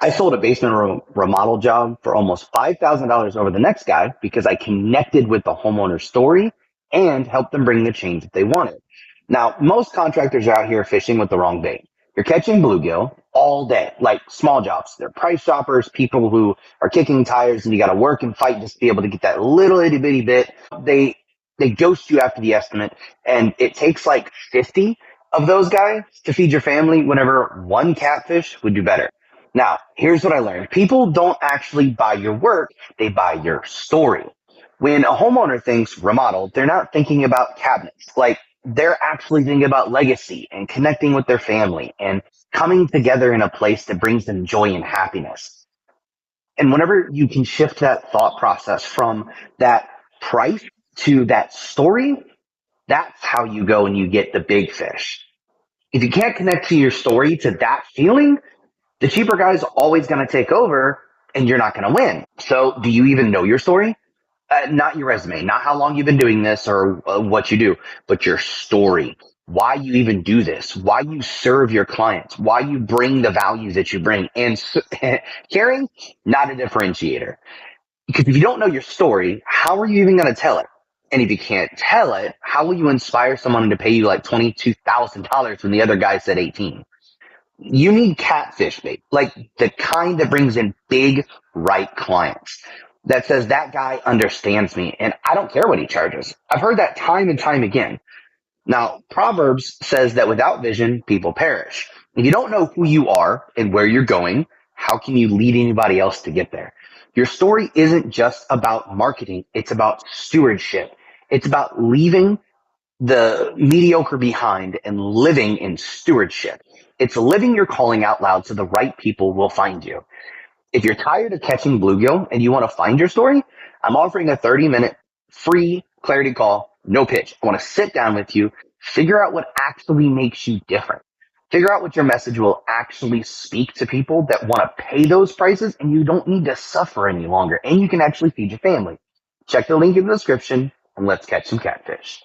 I sold a basement remodel job for almost $5,000 over the next guy because I connected with the homeowner's story and helped them bring the change that they wanted. Now, most contractors are out here fishing with the wrong bait. You're catching bluegill all day, like small jobs. They're price shoppers, people who are kicking tires and you got to work and fight just to be able to get that little itty bitty bit. They, they ghost you after the estimate, and it takes like 50 of those guys to feed your family whenever one catfish would do better. Now, here's what I learned. People don't actually buy your work, they buy your story. When a homeowner thinks remodel, they're not thinking about cabinets. Like, they're actually thinking about legacy and connecting with their family and coming together in a place that brings them joy and happiness. And whenever you can shift that thought process from that price to that story, that's how you go and you get the big fish. If you can't connect to your story to that feeling, the cheaper guy's always going to take over and you're not going to win. So do you even know your story? Not your resume, not how long you've been doing this or what you do, but your story. Why you even do this, why you serve your clients, why you bring the value that you bring. And caring, not a differentiator. Because if you don't know your story, how are you even going to tell it? And if you can't tell it, how will you inspire someone to pay you like $22,000 when the other guy said 18? You need catfish bait, like the kind that brings in big, right clients. That says that guy understands me and I don't care what he charges. I've heard that time and time again. Now, Proverbs says that without vision, people perish. If you don't know who you are and where you're going, how can you lead anybody else to get there? Your story isn't just about marketing. It's about stewardship. It's about leaving the mediocre behind and living in stewardship. It's living your calling out loud so the right people will find you. If you're tired of catching bluegill and you want to find your story, I'm offering a 30-minute free clarity call, no pitch. I want to sit down with you, figure out what actually makes you different. Figure out what your message will actually speak to people that want to pay those prices, and you don't need to suffer any longer, and you can actually feed your family. Check the link in the description and let's catch some catfish.